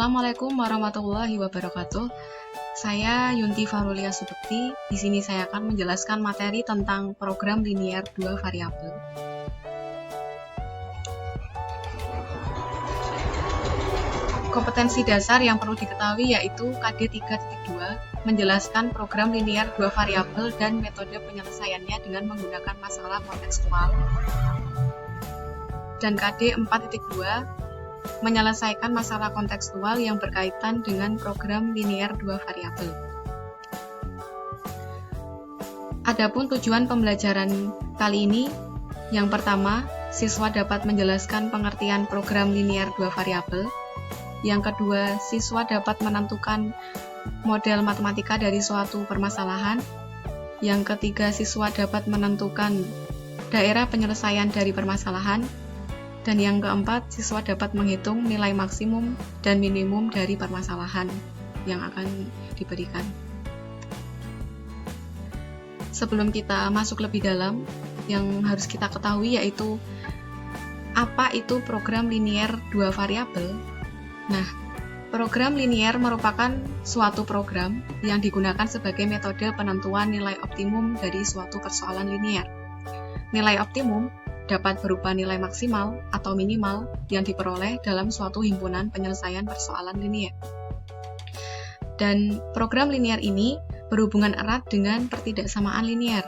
Assalamualaikum warahmatullahi wabarakatuh. Saya Yunti Farulia Subekti. Di sini saya akan menjelaskan materi tentang program linier 2 variabel. Kompetensi dasar yang perlu diketahui yaitu KD 3.2 menjelaskan program linier 2 variabel dan metode penyelesaiannya dengan menggunakan masalah kontekstual. Dan KD 4.2 menyelesaikan masalah kontekstual yang berkaitan dengan program linier 2 variabel. Adapun tujuan pembelajaran kali ini, yang pertama, siswa dapat menjelaskan pengertian program linier 2 variabel. Yang kedua, siswa dapat menentukan model matematika dari suatu permasalahan. Yang ketiga, siswa dapat menentukan daerah penyelesaian dari permasalahan. Dan yang keempat, siswa dapat menghitung nilai maksimum dan minimum dari permasalahan yang akan diberikan. Sebelum kita masuk lebih dalam, yang harus kita ketahui yaitu apa itu program linier 2 variabel. Nah, program linier merupakan suatu program yang digunakan sebagai metode penentuan nilai optimum dari suatu persoalan linier. Nilai optimum dapat berupa nilai maksimal atau minimal yang diperoleh dalam suatu himpunan penyelesaian persoalan linier. Dan program linier ini berhubungan erat dengan pertidaksamaan linier,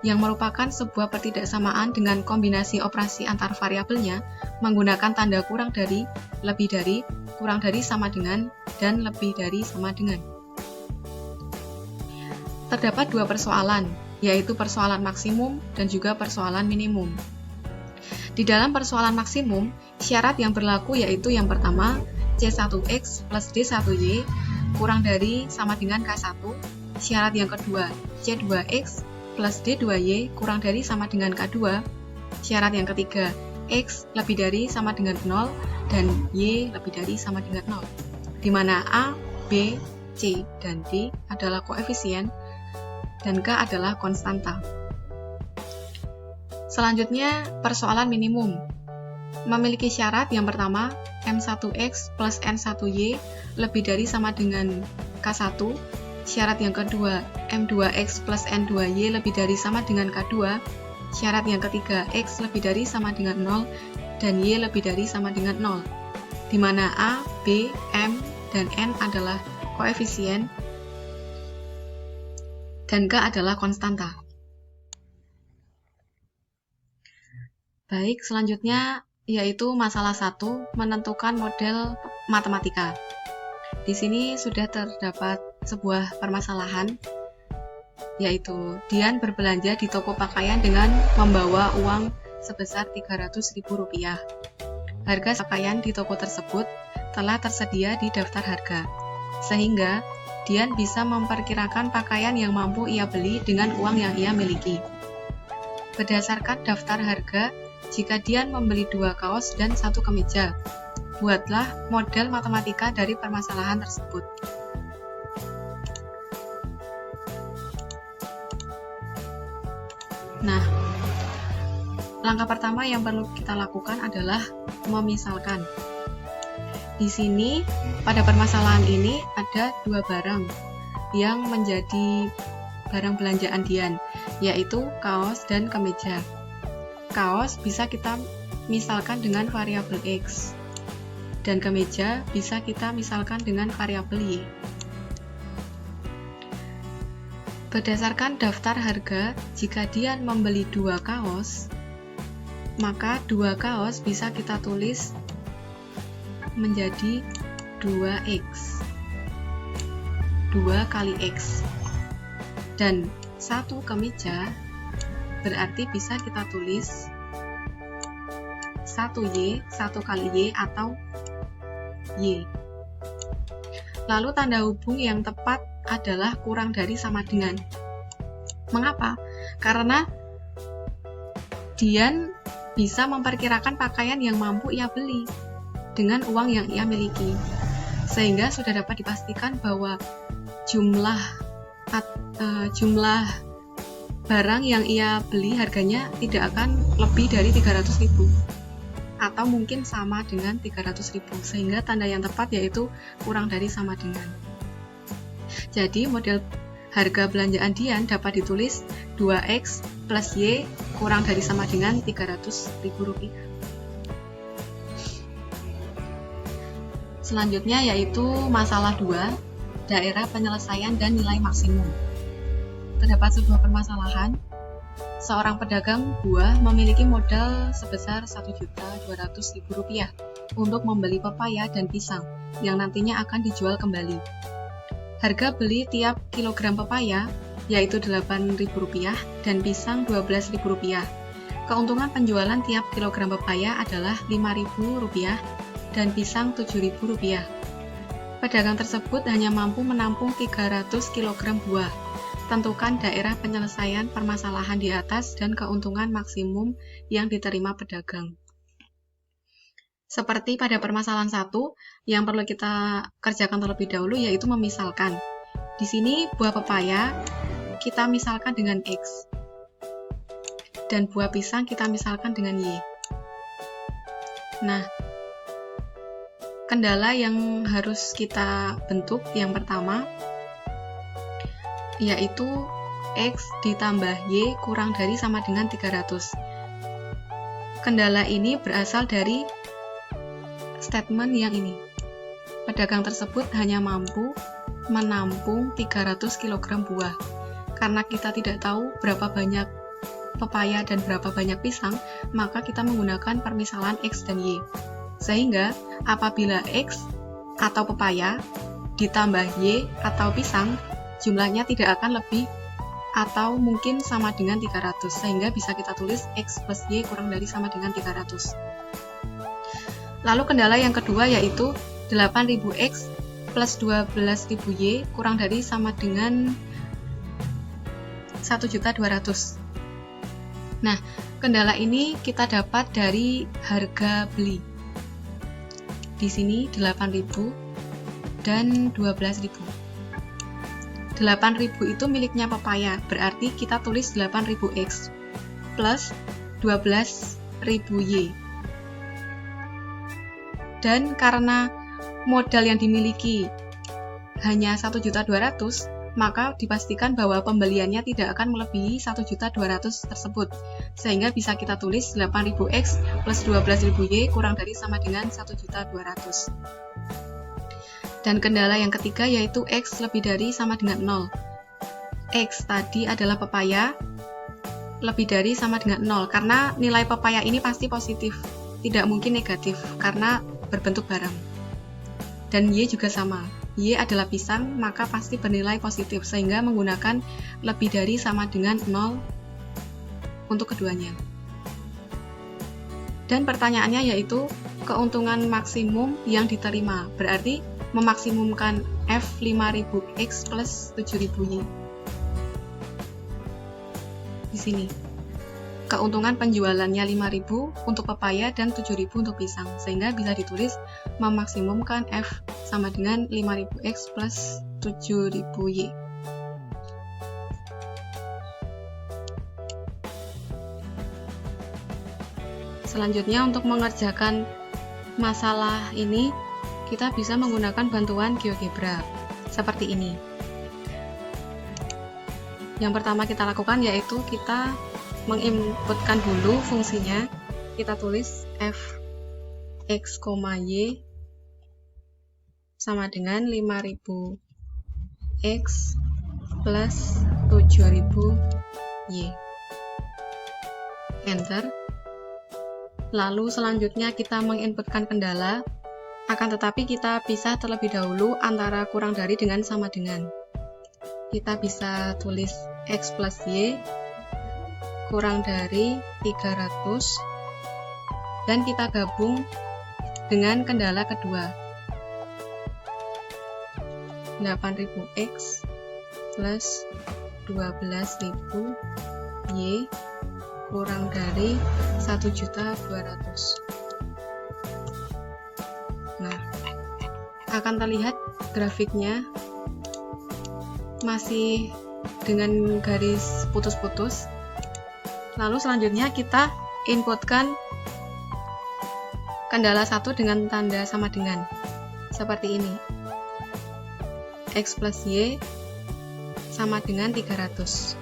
yang merupakan sebuah pertidaksamaan dengan kombinasi operasi antar variabelnya menggunakan tanda kurang dari, lebih dari, kurang dari sama dengan, dan lebih dari sama dengan. Terdapat dua persoalan, yaitu persoalan maksimum dan juga persoalan minimum. Di dalam persoalan maksimum, syarat yang berlaku yaitu yang pertama, C1X plus D1Y kurang dari sama dengan K1. Syarat yang kedua, C2X plus D2Y kurang dari sama dengan K2. Syarat yang ketiga, X lebih dari sama dengan 0 dan Y lebih dari sama dengan 0. Di mana A, B, C, dan D adalah koefisien dan K adalah konstanta. Selanjutnya, persoalan minimum. Memiliki syarat yang pertama, M1X plus N1Y lebih dari sama dengan K1. Syarat yang kedua, M2X plus N2Y lebih dari sama dengan K2. Syarat yang ketiga, X lebih dari sama dengan 0 dan Y lebih dari sama dengan 0. Di mana A, B, M, dan N adalah koefisien dan K adalah konstanta. Baik, selanjutnya yaitu masalah 1, menentukan model matematika. Di sini sudah terdapat sebuah permasalahan, yaitu Dian berbelanja di toko pakaian dengan membawa uang sebesar Rp300.000. Harga pakaian di toko tersebut telah tersedia di daftar harga, sehingga Dian bisa memperkirakan pakaian yang mampu ia beli dengan uang yang ia miliki. Berdasarkan daftar harga, jika Dian membeli 2 kaos dan 1 kemeja, buatlah model matematika dari permasalahan tersebut. Nah, langkah pertama yang perlu kita lakukan adalah memisalkan. Di sini, pada permasalahan ini ada 2 barang yang menjadi barang belanjaan Dian, yaitu kaos dan kemeja. Kaos bisa kita misalkan dengan variabel X, dan kemeja bisa kita misalkan dengan variabel Y. Berdasarkan daftar harga, jika Dian membeli 2 kaos, maka 2 kaos bisa kita tulis menjadi 2X, 2 kali X, dan 1 kemeja berarti bisa kita tulis 1Y, 1 kali Y atau Y. Lalu tanda hubung yang tepat adalah kurang dari sama dengan. Mengapa? Karena Dian bisa memperkirakan pakaian yang mampu ia beli dengan uang yang ia miliki. Sehingga sudah dapat dipastikan bahwa jumlah barang yang ia beli harganya tidak akan lebih dari 300.000. atau mungkin sama dengan 300.000, sehingga tanda yang tepat yaitu kurang dari sama dengan. Jadi model harga belanjaan Dian dapat ditulis 2X plus Y kurang dari sama dengan Rp300.000. Selanjutnya yaitu masalah 2, daerah penyelesaian dan nilai maksimum. Terdapat sebuah permasalahan. Seorang pedagang buah memiliki modal sebesar Rp1.200.000 untuk membeli pepaya dan pisang yang nantinya akan dijual kembali. Harga beli tiap kilogram pepaya yaitu Rp8.000 dan pisang Rp12.000. Keuntungan penjualan tiap kilogram pepaya adalah Rp5.000 dan pisang Rp7.000. Pedagang tersebut hanya mampu menampung 300 kg buah. Tentukan daerah penyelesaian permasalahan di atas dan keuntungan maksimum yang diterima pedagang. Seperti pada permasalahan 1, yang perlu kita kerjakan terlebih dahulu yaitu memisalkan. Di sini buah pepaya kita misalkan dengan X, dan buah pisang kita misalkan dengan Y. Nah, kendala yang harus kita bentuk yang pertama yaitu X ditambah Y kurang dari sama dengan 300. Kendala ini berasal dari statement yang ini. Pedagang tersebut hanya mampu menampung 300 kg buah. Karena kita tidak tahu berapa banyak pepaya dan berapa banyak pisang, maka kita menggunakan permisalan X dan Y. Sehingga apabila X atau pepaya ditambah Y atau pisang, jumlahnya tidak akan lebih atau mungkin sama dengan 300, sehingga bisa kita tulis X plus Y kurang dari sama dengan 300. Lalu kendala yang kedua yaitu 8.000X plus 12.000Y kurang dari sama dengan 1.200. Nah, kendala ini kita dapat dari harga beli. Di sini 8.000 dan 12.000. 8.000 itu miliknya pepaya, berarti kita tulis 8.000X plus 12.000Y. Dan karena modal yang dimiliki hanya 1.200.000, maka dipastikan bahwa pembeliannya tidak akan melebihi 1.200.000 tersebut, sehingga bisa kita tulis 8.000X plus 12.000Y kurang dari sama dengan 1.200.000. Dan kendala yang ketiga yaitu X lebih dari sama dengan 0. X tadi adalah pepaya, lebih dari sama dengan 0, karena nilai pepaya ini pasti positif, tidak mungkin negatif, karena berbentuk barang. Dan Y juga sama, Y adalah pisang, maka pasti bernilai positif, sehingga menggunakan lebih dari sama dengan 0 untuk keduanya. Dan pertanyaannya yaitu keuntungan maksimum yang diterima, berarti memaksimumkan F 5.000X plus 7.000Y. Di sini, keuntungan penjualannya 5.000 untuk pepaya dan 7.000 untuk pisang, sehingga bisa ditulis memaksimumkan F sama dengan 5.000X plus 7.000Y. Selanjutnya, untuk mengerjakan masalah ini, kita bisa menggunakan bantuan GeoGebra seperti ini. Yang pertama kita lakukan yaitu kita menginputkan dulu fungsinya. Kita tulis f x, y sama dengan 5.000x plus 7.000y. Enter. Lalu selanjutnya kita menginputkan kendala. Akan tetapi kita pisah terlebih dahulu antara kurang dari dengan sama dengan. Kita bisa tulis X plus Y kurang dari 300 dan kita gabung dengan kendala kedua. 8.000X plus 12.000Y kurang dari 1.200.000. Nah, akan terlihat grafiknya masih dengan garis putus-putus. Lalu selanjutnya kita inputkan kendala 1 dengan tanda sama dengan. Seperti ini. X plus Y sama dengan 300.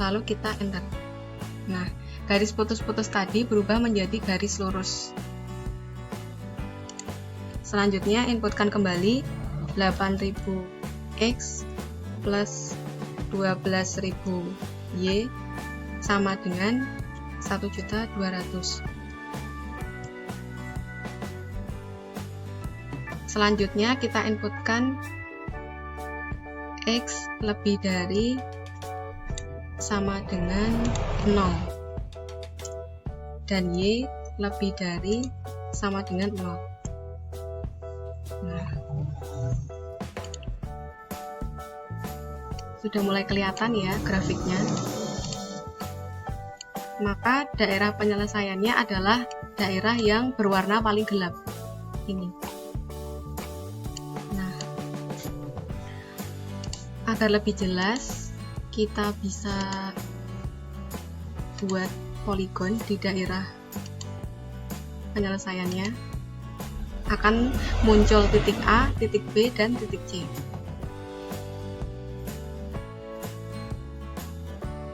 Lalu kita enter. Nah, garis putus-putus tadi berubah menjadi garis lurus. Selanjutnya inputkan kembali 8.000 X plus 12.000 Y sama dengan 1.200.000. Selanjutnya kita inputkan X lebih dari sama dengan 0 dan Y lebih dari sama dengan 0. Nah, sudah mulai kelihatan ya grafiknya. Maka daerah penyelesaiannya adalah daerah yang berwarna paling gelap. Ini. Nah, agar lebih jelas, kita bisa buat poligon di daerah penyelesaiannya. Akan muncul titik A, titik B, dan titik C.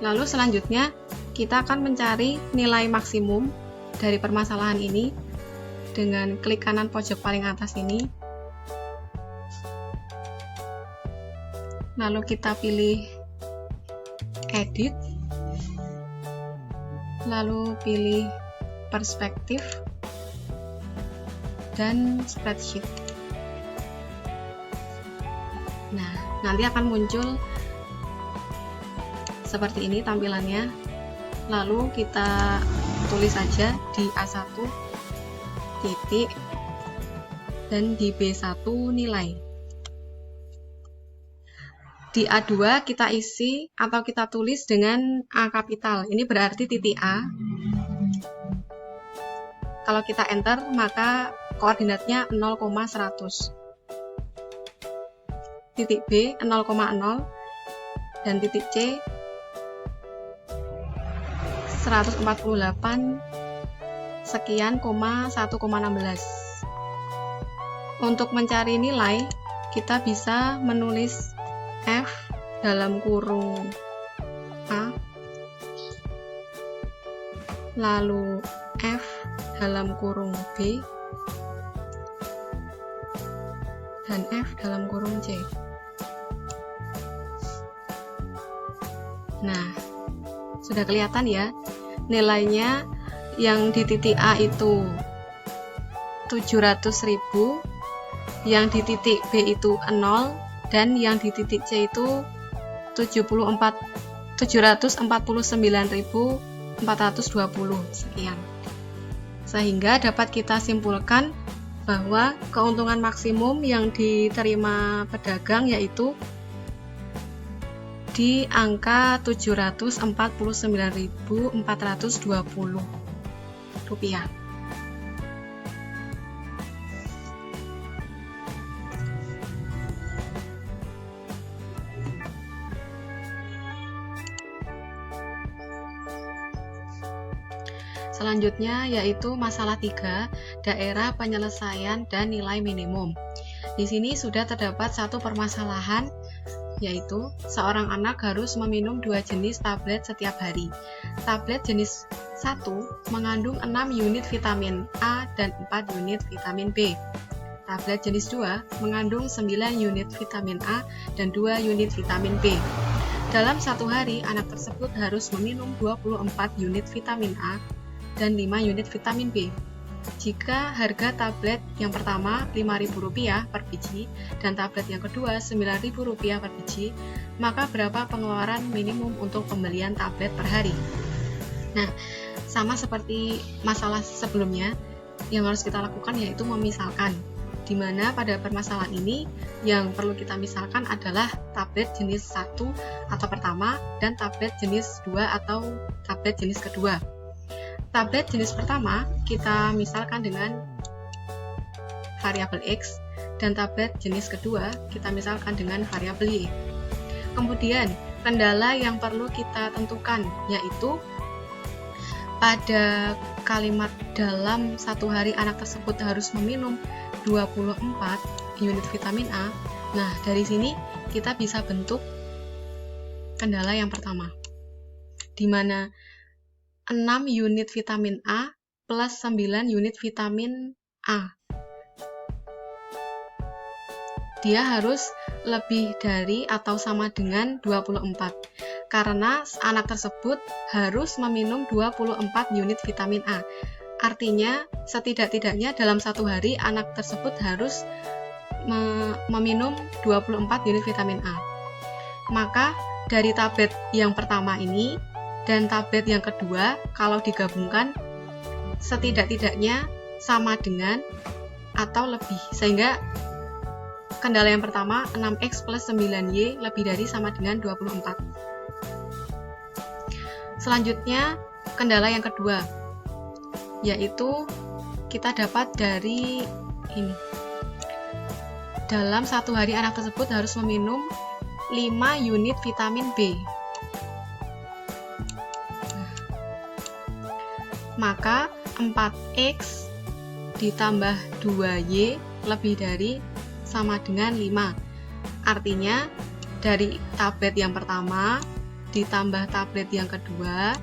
Lalu selanjutnya kita akan mencari nilai maksimum dari permasalahan ini dengan klik kanan pojok paling atas ini. Lalu kita pilih edit, lalu pilih perspektif dan spreadsheet. Nah, nanti akan muncul seperti ini tampilannya. Lalu kita tulis saja di A1 titik dan di B1 nilai. Di A2 kita isi atau kita tulis dengan A kapital. Ini berarti titik A. Kalau kita enter, maka koordinatnya 0,100. Titik B 0,0 dan titik C 148 sekian, 1,16. Untuk mencari nilai, kita bisa menulis F dalam kurung A, lalu F dalam kurung B, dan F dalam kurung C. Nah, sudah kelihatan ya, nilainya yang di titik A itu 700.000, yang di titik B itu 0, dan yang di titik C itu 749.420 sekian. Sehingga dapat kita simpulkan bahwa keuntungan maksimum yang diterima pedagang yaitu di angka 749.420 rupiah. Selanjutnya yaitu masalah 3, daerah penyelesaian dan nilai minimum. Di sini sudah terdapat satu permasalahan, yaitu seorang anak harus meminum 2 jenis tablet setiap hari. Tablet jenis 1 mengandung 6 unit vitamin A dan 4 unit vitamin B. Tablet jenis 2 mengandung 9 unit vitamin A dan 2 unit vitamin B. Dalam satu hari, anak tersebut harus meminum 24 unit vitamin A dan 5 unit vitamin B. Jika harga tablet yang pertama Rp5.000 per biji dan tablet yang kedua Rp9.000 per biji, maka berapa pengeluaran minimum untuk pembelian tablet per hari? Nah, sama seperti masalah sebelumnya, yang harus kita lakukan yaitu memisalkan, di mana pada permasalahan ini yang perlu kita misalkan adalah tablet jenis 1 atau pertama dan tablet jenis 2 atau tablet jenis kedua. Tablet jenis pertama kita misalkan dengan variabel X dan tablet jenis kedua kita misalkan dengan variabel Y. Kemudian kendala yang perlu kita tentukan yaitu pada kalimat dalam satu hari anak tersebut harus meminum 24 unit vitamin A. Nah, dari sini kita bisa bentuk kendala yang pertama, di mana 6 unit vitamin A plus 9 unit vitamin A. Dia harus lebih dari atau sama dengan 24, karena anak tersebut harus meminum 24 unit vitamin A. Artinya, setidak-tidaknya dalam satu hari anak tersebut harus meminum 24 unit vitamin A. Maka, dari tablet yang pertama ini dan tablet yang kedua, kalau digabungkan, setidak-tidaknya sama dengan atau lebih, sehingga kendala yang pertama 6X plus 9Y lebih dari sama dengan 24. Selanjutnya kendala yang kedua, yaitu kita dapat dari ini. Dalam satu hari anak tersebut harus meminum 5 unit vitamin B. Maka 4X ditambah 2Y lebih dari sama dengan 5. Artinya, dari tablet yang pertama ditambah tablet yang kedua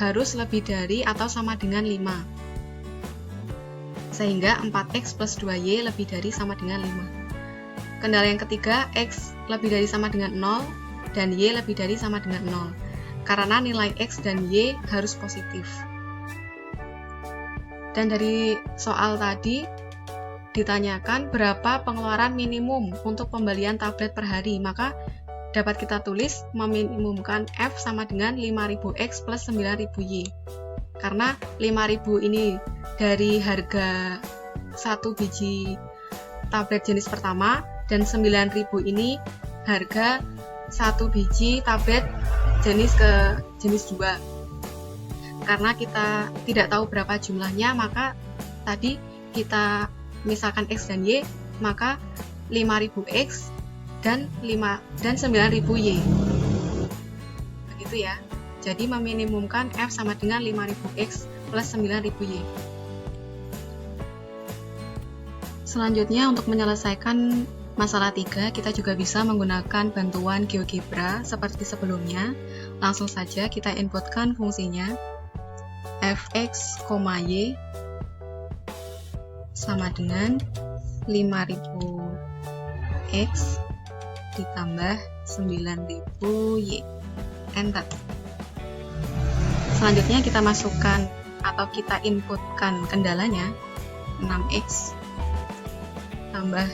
harus lebih dari atau sama dengan 5. Sehingga 4X plus 2Y lebih dari sama dengan 5. Kendala yang ketiga, X lebih dari sama dengan 0 dan Y lebih dari sama dengan 0. Karena nilai X dan Y harus positif. Dan dari soal tadi ditanyakan berapa pengeluaran minimum untuk pembelian tablet per hari, maka dapat kita tulis meminimumkan F sama dengan 5000X plus 9000Y. Karena 5000 ini dari harga satu biji tablet jenis pertama dan 9000 ini harga satu biji tablet jenis 2. Karena kita tidak tahu berapa jumlahnya, maka tadi kita misalkan X dan Y, maka 5000X dan 9000Y. Begitu ya. Jadi meminimumkan F sama dengan 5000X plus 9000Y. Selanjutnya, untuk menyelesaikan masalah 3, kita juga bisa menggunakan bantuan GeoGebra seperti sebelumnya. Langsung saja kita inputkan fungsinya fx, y sama dengan 5000X ditambah 9000Y. Enter. Selanjutnya kita masukkan atau kita inputkan kendalanya 6X tambah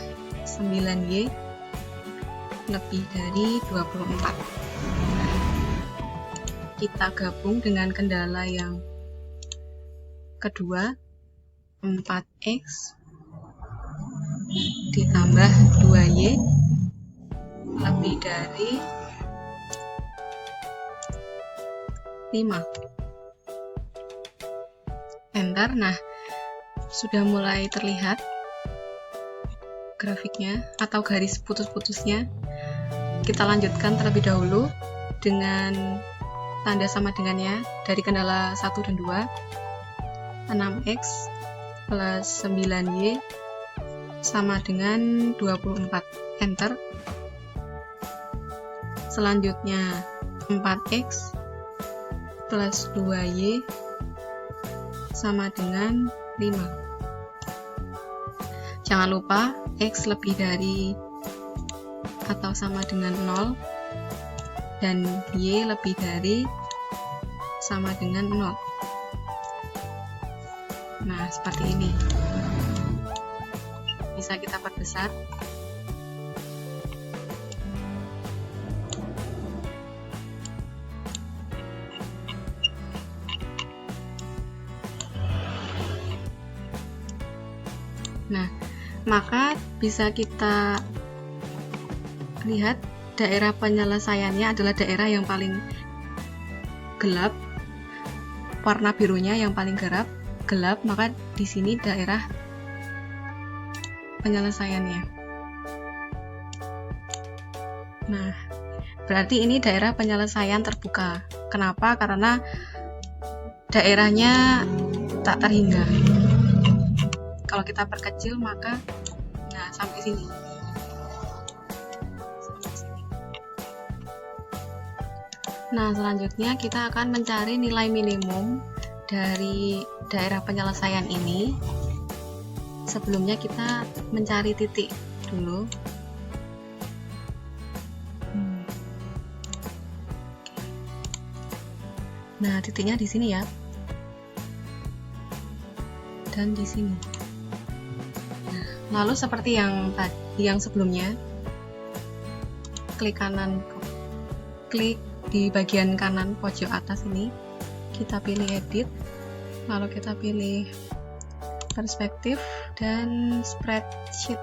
9Y lebih dari 24. Kita gabung dengan kendala yang kedua, 4X ditambah 2Y lebih dari 5. Enter. Nah, sudah mulai terlihat grafiknya atau garis putus-putusnya. Kita lanjutkan terlebih dahulu dengan tanda sama dengannya dari kendala 1 dan 2. 6X plus 9Y sama dengan 24. Enter. Selanjutnya 4X plus 2Y sama dengan 5. Jangan lupa X lebih dari atau sama dengan 0 dan Y lebih dari sama dengan 0. Nah, seperti ini. Bisa kita perbesar. Nah, maka bisa kita lihat daerah penyelesaiannya adalah daerah yang paling gelap, warna birunya yang paling gelap, maka di sini daerah penyelesaiannya. Nah, berarti ini daerah penyelesaian terbuka. Kenapa? Karena daerahnya tak terhingga. Kalau kita perkecil maka nah sampai sini. Nah, selanjutnya kita akan mencari nilai minimum dari daerah penyelesaian ini. Sebelumnya kita mencari titik dulu. Nah, titiknya di sini ya. Dan di sini. Nah, lalu seperti yang sebelumnya, klik kanan, klik di bagian kanan pojok atas ini, kita pilih edit, lalu kita pilih perspektif dan spreadsheet.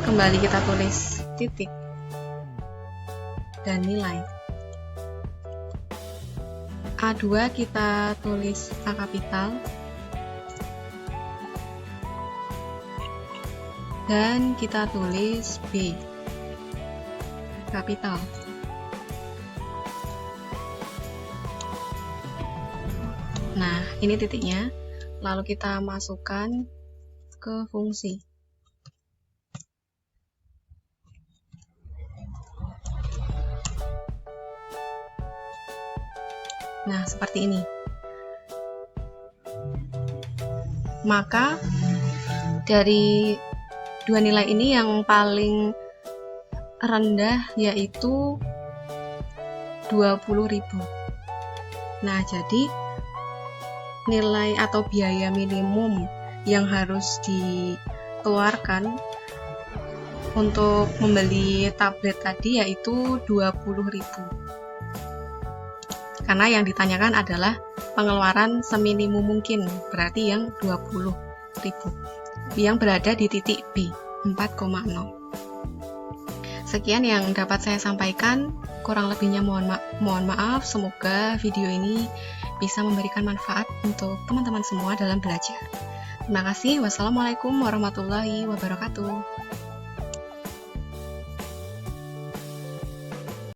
Kembali kita tulis titik dan nilai. A2 kita tulis A kapital dan kita tulis B kapital. Nah, ini titiknya. Lalu kita masukkan ke fungsi. Nah, seperti ini. Maka dari dua nilai ini yang paling rendah yaitu 20.000. Nah, jadi nilai atau biaya minimum yang harus dikeluarkan untuk membeli tablet tadi yaitu 20.000. Karena yang ditanyakan adalah pengeluaran seminimum mungkin, berarti yang 20.000 yang berada di titik B 4,0. Sekian yang dapat saya sampaikan, kurang lebihnya mohon maaf. Semoga video ini bisa memberikan manfaat untuk teman-teman semua dalam belajar. Terima kasih. Wassalamualaikum warahmatullahi wabarakatuh.